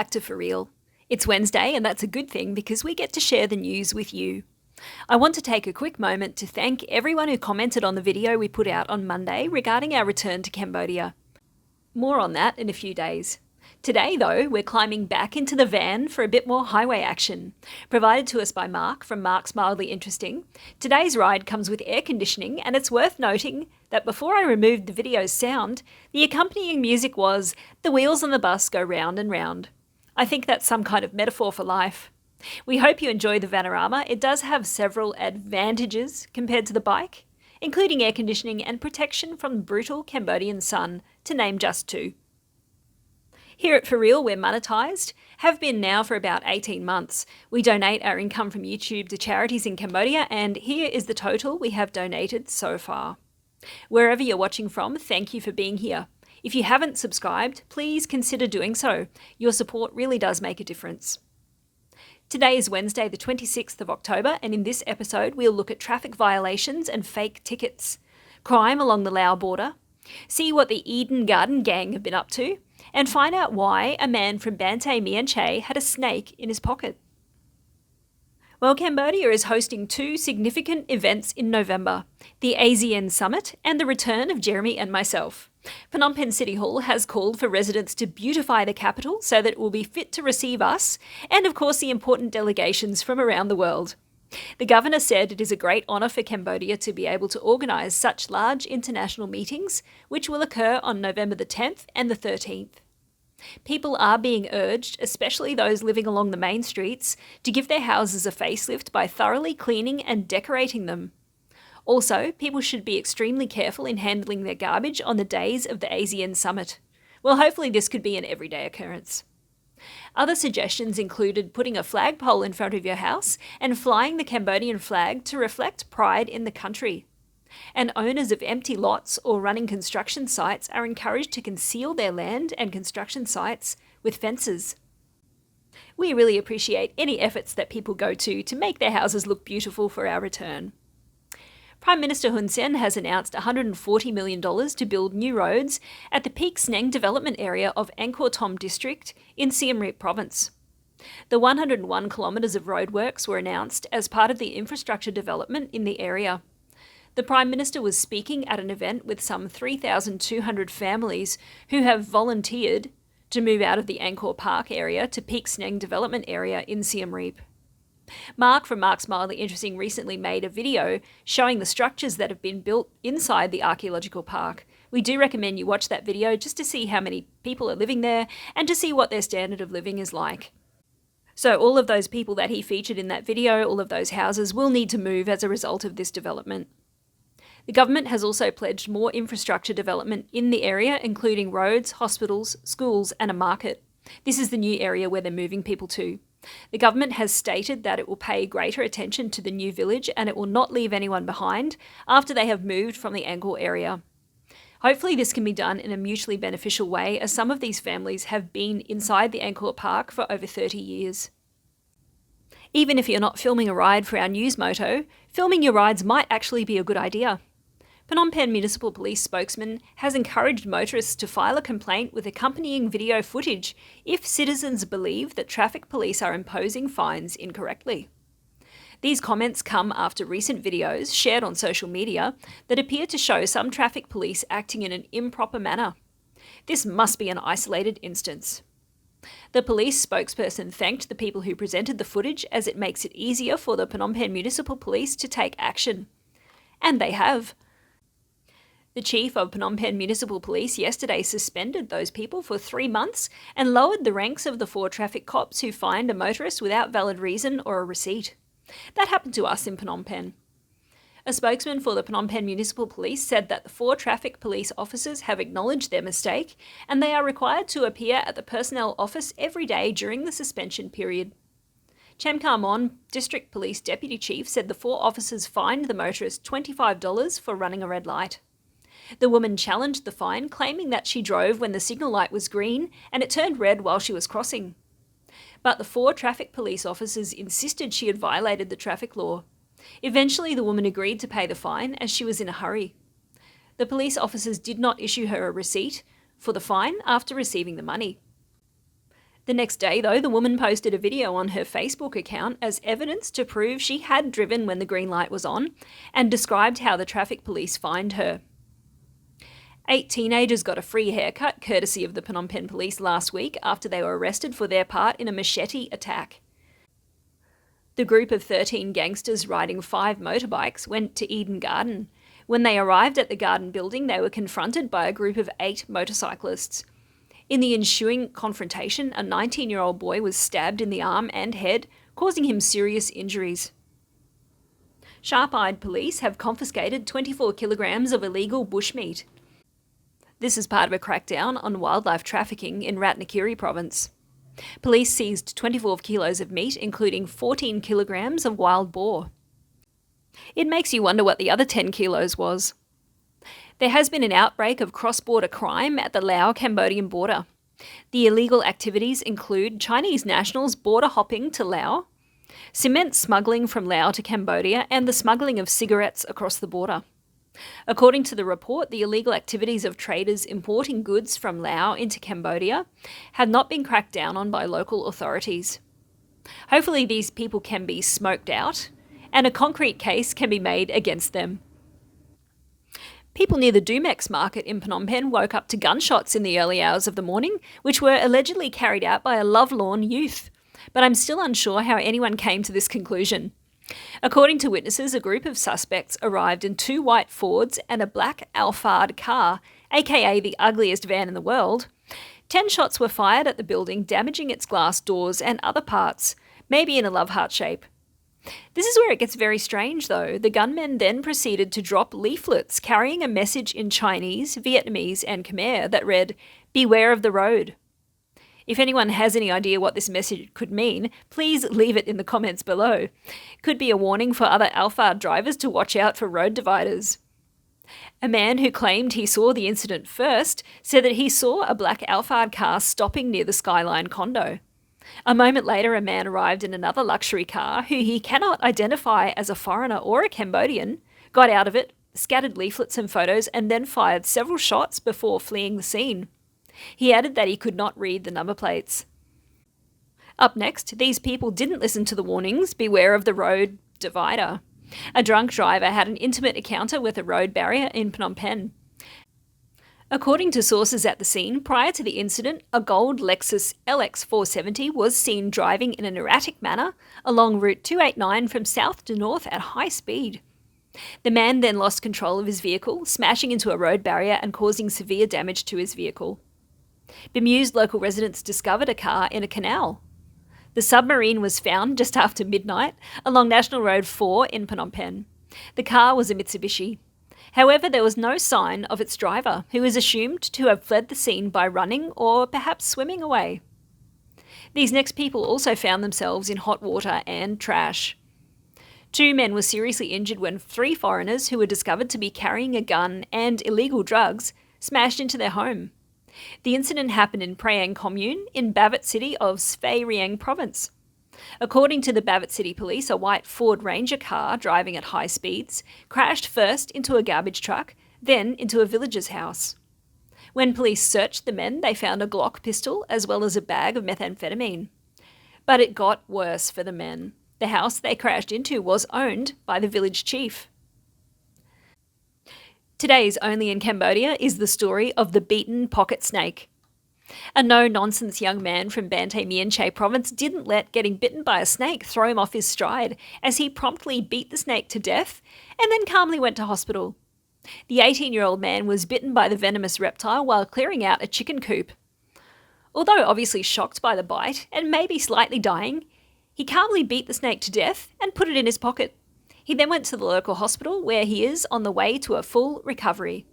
back to For Real. It's Wednesday, and that's a good thing because we get to share the news with you. I want to take a quick moment to thank everyone who commented on the video we put out on Monday regarding our return to Cambodia. More on that in a few days. Today, though, we're climbing back into the van for a bit more highway action. Provided to us by Mark from Mark's Mildly Interesting, today's ride comes with air conditioning, and it's worth noting that before I removed the video's sound, the accompanying music was "The wheels on the bus go round and round." I think that's some kind of metaphor for life. We hope you enjoy the Vanarama. It does have several advantages compared to the bike, including air conditioning and protection from the brutal Cambodian sun, to name just two. Here at For Real, we're monetised, have been now for about 18 months. We donate our income from YouTube to charities in Cambodia, and here is the total we have donated so far. Wherever you're watching from, thank you for being here. If you haven't subscribed, please consider doing so. Your support really does make a difference. Today is Wednesday, the 26th of October, and in this episode we'll look at traffic violations and fake tickets, crime along the Lao border, see what the Eden Garden gang have been up to, and find out why a man from Banteay Meanchey had a snake in his pocket. Well, Cambodia is hosting two significant events in November, the ASEAN Summit and the return of Jeremy and myself. Phnom Penh City Hall has called for residents to beautify the capital so that it will be fit to receive us, and of course the important delegations from around the world. The governor said it is a great honour for Cambodia to be able to organise such large international meetings, which will occur on November the 10th and the 13th. People are being urged, especially those living along the main streets, to give their houses a facelift by thoroughly cleaning and decorating them. Also, people should be extremely careful in handling their garbage on the days of the ASEAN Summit. Well, hopefully this could be an everyday occurrence. Other suggestions included putting a flagpole in front of your house and flying the Cambodian flag to reflect pride in the country. And owners of empty lots or running construction sites are encouraged to conceal their land and construction sites with fences. We really appreciate any efforts that people go to make their houses look beautiful for our return. Prime Minister Hun Sen has announced $140 million to build new roads at the Peak Sneng development area of Angkor Thom district in Siem Reap province. The 101 kilometres of roadworks were announced as part of the infrastructure development in the area. The Prime Minister was speaking at an event with some 3,200 families who have volunteered to move out of the Angkor Park area to Peak Sneng development area in Siem Reap. Mark from Mark's Mildly Interesting recently made a video showing the structures that have been built inside the archaeological park. We do recommend you watch that video just to see how many people are living there and to see what their standard of living is like. So all of those people that he featured in that video, all of those houses, will need to move as a result of this development. The government has also pledged more infrastructure development in the area, including roads, hospitals, schools and a market. This is the new area where they're moving people to. The government has stated that it will pay greater attention to the new village and it will not leave anyone behind after they have moved from the Angkor area. Hopefully this can be done in a mutually beneficial way, as some of these families have been inside the Angkor Park for over 30 years. Even if you're not filming a ride for our news motto, filming your rides might actually be a good idea. Phnom Penh Municipal Police spokesman has encouraged motorists to file a complaint with accompanying video footage if citizens believe that traffic police are imposing fines incorrectly. These comments come after recent videos shared on social media that appear to show some traffic police acting in an improper manner. This must be an isolated instance. The police spokesperson thanked the people who presented the footage as it makes it easier for the Phnom Penh Municipal Police to take action. And they have. The chief of Phnom Penh Municipal Police yesterday suspended those people for 3 months and lowered the ranks of the 4 traffic cops who fined a motorist without valid reason or a receipt. That happened to us in Phnom Penh. A spokesman for the Phnom Penh Municipal Police said that the 4 traffic police officers have acknowledged their mistake and they are required to appear at the personnel office every day during the suspension period. Cham Kar Mon District Police Deputy Chief said the 4 officers fined the motorist $25 for running a red light. The woman challenged the fine, claiming that she drove when the signal light was green and it turned red while she was crossing. But the 4 traffic police officers insisted she had violated the traffic law. Eventually, the woman agreed to pay the fine as she was in a hurry. The police officers did not issue her a receipt for the fine after receiving the money. The next day, though, the woman posted a video on her Facebook account as evidence to prove she had driven when the green light was on and described how the traffic police fined her. 8 teenagers got a free haircut courtesy of the Phnom Penh police last week after they were arrested for their part in a machete attack. The group of 13 gangsters riding 5 motorbikes went to Eden Garden. When they arrived at the garden building, they were confronted by a group of 8 motorcyclists. In the ensuing confrontation, a 19-year-old boy was stabbed in the arm and head, causing him serious injuries. Sharp-eyed police have confiscated 24 kilograms of illegal bushmeat. This is part of a crackdown on wildlife trafficking in Ratnakiri province. Police seized 24 kilos of meat, including 14 kilograms of wild boar. It makes you wonder what the other 10 kilos was. There has been an outbreak of cross-border crime at the Lao-Cambodian border. The illegal activities include Chinese nationals border hopping to Laos, cement smuggling from Laos to Cambodia, and the smuggling of cigarettes across the border. According to the report, the illegal activities of traders importing goods from Laos into Cambodia had not been cracked down on by local authorities. Hopefully these people can be smoked out, and a concrete case can be made against them. People near the Dumex market in Phnom Penh woke up to gunshots in the early hours of the morning, which were allegedly carried out by a lovelorn youth. But I'm still unsure how anyone came to this conclusion. According to witnesses, a group of suspects arrived in 2 white Fords and a black Alphard car, aka the ugliest van in the world. 10 shots were fired at the building, damaging its glass doors and other parts, maybe in a love heart shape. This is where it gets very strange, though. The gunmen then proceeded to drop leaflets carrying a message in Chinese, Vietnamese, and Khmer that read, "Beware of the road." If anyone has any idea what this message could mean, please leave it in the comments below. Could be a warning for other Alphard drivers to watch out for road dividers. A man who claimed he saw the incident first said that he saw a black Alphard car stopping near the Skyline condo. A moment later, a man arrived in another luxury car who he cannot identify as a foreigner or a Cambodian, got out of it, scattered leaflets and photos, and then fired several shots before fleeing the scene. He added that he could not read the number plates. Up next, these people didn't listen to the warnings, beware of the road divider. A drunk driver had an intimate encounter with a road barrier in Phnom Penh. According to sources at the scene, prior to the incident, a gold Lexus LX 470 was seen driving in an erratic manner along Route 289 from south to north at high speed. The man then lost control of his vehicle, smashing into a road barrier and causing severe damage to his vehicle. Bemused local residents discovered a car in a canal. The submarine was found just after midnight along National Road 4 in Phnom Penh. The car was a Mitsubishi. However, there was no sign of its driver, who is assumed to have fled the scene by running or perhaps swimming away. These next people also found themselves in hot water and trash. 2 men were seriously injured when 3 foreigners who were discovered to be carrying a gun and illegal drugs smashed into their home. The incident happened in Prayang Commune in Bavat City of Svay Rieng Province. According to the Bavat City Police, a white Ford Ranger car driving at high speeds crashed first into a garbage truck, then into a villager's house. When police searched the men, they found a Glock pistol as well as a bag of methamphetamine. But it got worse for the men. The house they crashed into was owned by the village chief. Today's Only in Cambodia is the story of the beaten pocket snake. A no-nonsense young man from Banteay Meanchey province didn't let getting bitten by a snake throw him off his stride, as he promptly beat the snake to death and then calmly went to hospital. The 18-year-old man was bitten by the venomous reptile while clearing out a chicken coop. Although obviously shocked by the bite and maybe slightly dying, he calmly beat the snake to death and put it in his pocket. He then went to the local hospital where he is on the way to a full recovery.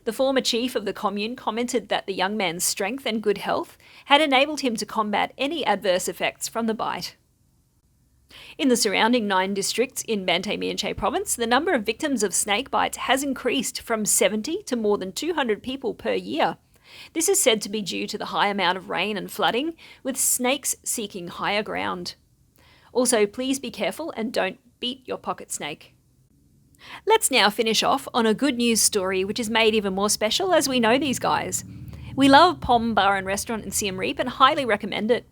The former chief of the commune commented that the young man's strength and good health had enabled him to combat any adverse effects from the bite. In the surrounding 9 districts in Banteay Meanchey province, the number of victims of snake bites has increased from 70 to more than 200 people per year. This is said to be due to the high amount of rain and flooding, with snakes seeking higher ground. Also, please be careful and don't beat your pocket snake. Let's now finish off on a good news story which is made even more special as we know these guys. We love Pom Bar and Restaurant in Siem Reap and highly recommend it.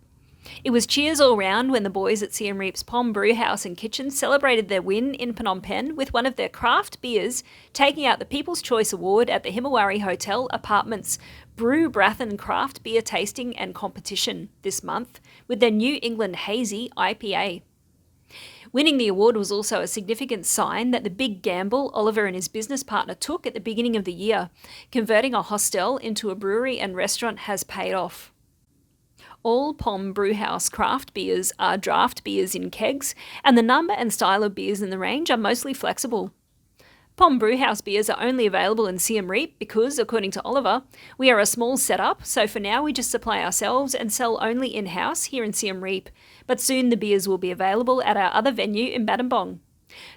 It was cheers all round when the boys at Siem Reap's Pom Brew House and Kitchen celebrated their win in Phnom Penh with one of their craft beers taking out the People's Choice Award at the Himawari Hotel Apartments Brew Brathen Craft Beer Tasting and Competition this month with their New England Hazy IPA. Winning the award was also a significant sign that the big gamble Oliver and his business partner took at the beginning of the year, converting a hostel into a brewery and restaurant, has paid off. All Pom Brewhouse craft beers are draft beers in kegs, and the number and style of beers in the range are mostly flexible. Pom Brewhouse beers are only available in Siem Reap because, according to Oliver, we are a small setup, so for now we just supply ourselves and sell only in-house here in Siem Reap, but soon the beers will be available at our other venue in Battambang.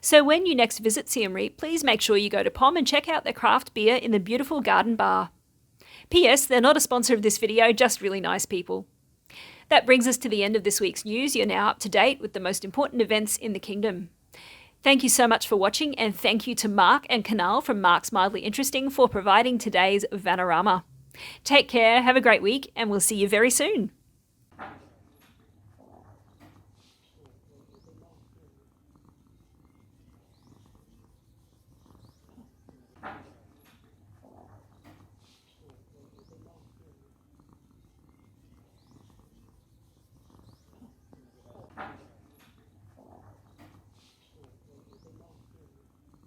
So when you next visit Siem Reap, please make sure you go to Pom and check out their craft beer in the beautiful garden bar. P.S. They're not a sponsor of this video, just really nice people. That brings us to the end of this week's news. You're now up to date with the most important events in the kingdom. Thank you so much for watching, and thank you to Mark and Kanal from Mark's Mildly Interesting for providing today's Vanorama. Take care, have a great week, and we'll see you very soon.